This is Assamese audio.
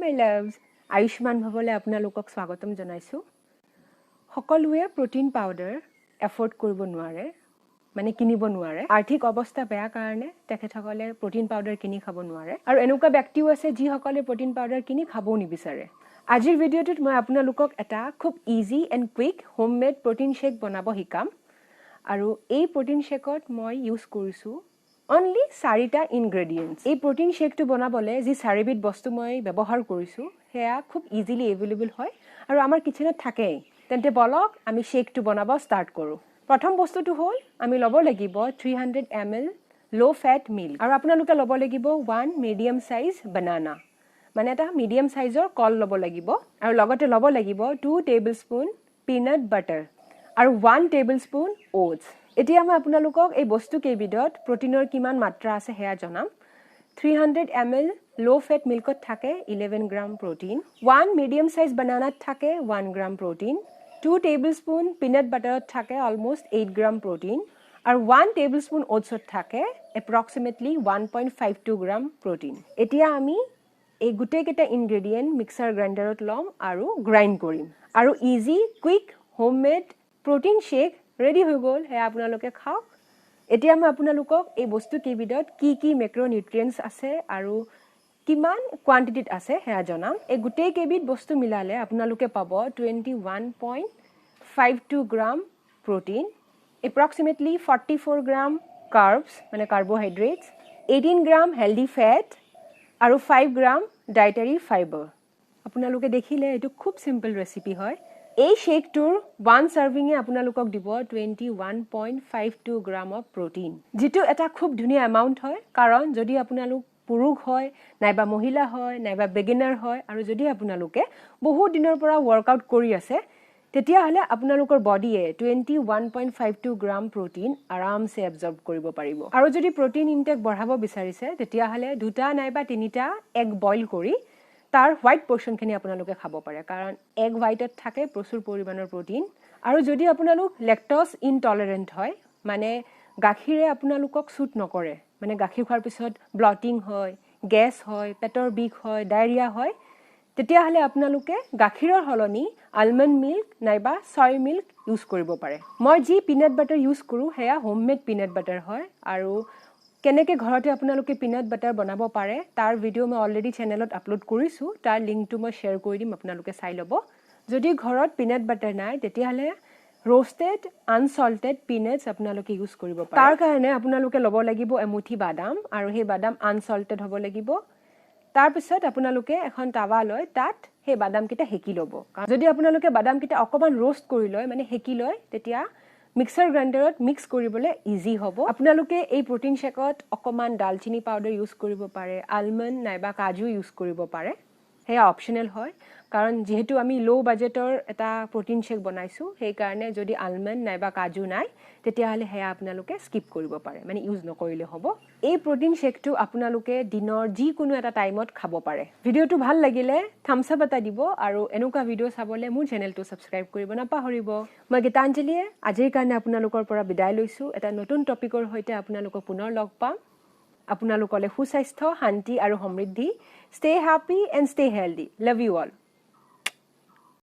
my loves. Ayushman Bhawa আপোনালোকক স্বাগতম জনাইছো। সকলোৱে protein powder afford কৰিব নোৱাৰে, মানে কিনিব নোৱাৰে। আৰ্থিক অৱস্থা বেয়া কাৰণে তেখেতসকলে protein powder কিনি খাব নোৱাৰে। আৰু এনেকুৱা ব্যক্তিও আছে যিসকলে protein powder কিনি খাবও নিবিচাৰে। আজিৰ ভিডিঅ'টোত মই আপোনালোকক এটা খুব easy and quick homemade protein shake বনাব শিকাম। আৰু এই protein shakeত মই ইউজ কৰিছো only 4টা ingredients. এই protein shake to বনাবলে যি 4বিধ বস্তু মই ব্যৱহাৰ কৰিছো হেয়া খুব easily available হয় আৰু আমাৰ কিচেনত থাকেই। তেন্তে বলক আমি shake to বনাব start কৰো। প্ৰথম বস্তুটো হ'ল আমি লব লাগিব 300 ml low fat milk আৰু আপোনালোকে লব লাগিব 1 medium size banana। মানে এটা medium sizeৰ কল লব লাগিব আৰু লগতে লব লাগিব 2 tablespoon peanut butter আৰু 1 tablespoon oats। এতিয়া মই আপোনালোকক এই বস্তু কেইবিধত প্ৰটিনৰ কিমান মাত্ৰা আছে হেয়া জনাম। 300 ml low fat milkত থাকে 11 gram protein, 1 medium size bananaত থাকে 1 gram protein, 2 tablespoon peanut butterত থাকে almost 8 gram protein আৰু 1 tablespoon oatsত থাকে approximately 1.52 gram protein। এতিয়া আমি এই গুটেকেটা ingredient mixer grinderত লম আৰু grind কৰিম আৰু easy quick homemade protein shake ready হৈ গল। হে আপোনালোকে খাওক। এতিয়া মই আপোনালোকক এই বস্তু কেইবিধত কি macronutrients আছে আৰু কিমান কোয়ান্টিটিত আছে হেয়া জনাম। এই গুটেই কেইবিধ বস্তু মিলালে আপোনালোকে পাব 21.52 gram protein, approximately 44 gram carbs মানে carbohydrates, 18 gram healthy fat আৰু 5 gram dietary fiber। আপোনালোকে দেখিলে এটো খুব সিম্পল ৰেচিপি হয়। এই শেকটোৰ 1 serving এ আপোনালোকক দিব 21.52 gram of protein, যেটো এটা খুব ধুনীয়া এমাউন্ট হয় কাৰণ যদি আপোনালোক পুৰুষ হয় নাইবা মহিলা হয় নাইবা বিগিনাৰ হয় আৰু যদি আপোনালোকে বহুত দিনৰ পৰা ওয়াৰ্কআউট কৰি আছে তেতিয়া হলে আপোনালোকৰ বডিয়ে 21.52 gram protein আৰামসে এবজৰ্ব কৰিব পাৰিব। আৰু যদি protein intake বঢ়াব বিচাৰিছে তেতিয়া হলে দুটা নাইবা তিনিটা এগ বইল কৰি তাৰ হোয়াইট পোৰ্শন খিনি আপোনালোকে খাব পাৰে কাৰণ এগ হোয়াইটত থাকে প্ৰচুৰ পৰিমাণৰ protein। আৰু যদি আপোনালোক ল্যাকটোজ ইনটলাৰেন্ট হয় মানে গাখীৰে আপোনালোকক সুট নকৰে, মানে গাখীৰ খোৱাৰ পিছত ব্লটিং হয়, গ্যাস হয়, পেটৰ বিষ হয়, ডায়ৰিয়া হয়, তেতিয়া হলে আপোনালোকে গাখীৰৰ হলনি আলমন্ড মিল্ক নাইবা সয় মিল্ক ইউজ কৰিব পাৰে। মই যি পিনাট বাটাৰ ইউজ কৰো হেয়া হোমমেড পিনাট বাটাৰ হয় আৰু কেনেকে ঘৰতে আপোনালোকে পিনাট বাটাৰ বনাব পাৰে তাৰ ভিডিও মই অলৰেডি চেনেলত আপলোড কৰিছো, তাৰ লিংকটো মই শেয়াৰ কৰি দিম, আপোনালোকে চাই লব। যদি ঘৰত পিনাট বাটাৰ নাই তেতিয়া হলে roasted unsalted peanuts আপোনালোকে ইউজ কৰিব পাৰে। তাৰ কাৰণে আপোনালোকে লব লাগিব এমুঠি বাদাম আৰু সেই বাদাম unsalted হ'ব লাগিব। তাৰ পিছত আপোনালোকে এখন তাৱা লৈ তাত সেই বাদাম কিটা হেকি লব। যদি আপোনালোকে বাদাম কিটা অকমান roast কৰি লয় মানে হেকি লয় তেতিয়া মিক্সাৰ গ্ৰাইণ্ডাৰত মিক্স কৰিবলৈ ইজি হ'ব। আপোনালোকে এই প্ৰটিন শেকত অকমান দালচিনি পাউডাৰ ইউজ কৰিব পাৰে, আলমন্ড নাইবা কাজু ইউজ কৰিব পাৰে, হেয়া অপশনাল হয় কাৰণ যেহেতু আমি লো বাজেটৰ এটা প্ৰটিন শেক বনাইছো সেই কাৰণে যদি আলমন্ড নাইবা কাজু নাই তেতিয়া হলে হেয়া আপোনালোকে স্কিপ কৰিব পাৰে, মানে ইউজ নকৰিলে হ'ব। এই প্ৰটিন শেকটো আপোনালোকে দিনৰ যি কোনো এটা টাইমত খাব পাৰে। ভিডিওটো ভাল লাগিলে থাম্বস আপ এটা দিব আৰু এনেকুৱা ভিডিও চাবলে মোৰ চেনেলটো সাবস্ক্ৰাইব কৰিব নাপাহৰিব। মই গীতাঞ্জলিয়ে আজিৰ কাৰণে আপোনালোকৰ পৰা বিদায় লৈছো। এটা নতুন টপিকৰ সৈতে আপোনালোকক পুনৰ লগ পাম। আপোনালোকলে সুস্বাস্থ্য, শান্তি আৰু সমৃদ্ধি। Stay happy and stay healthy. Love you all.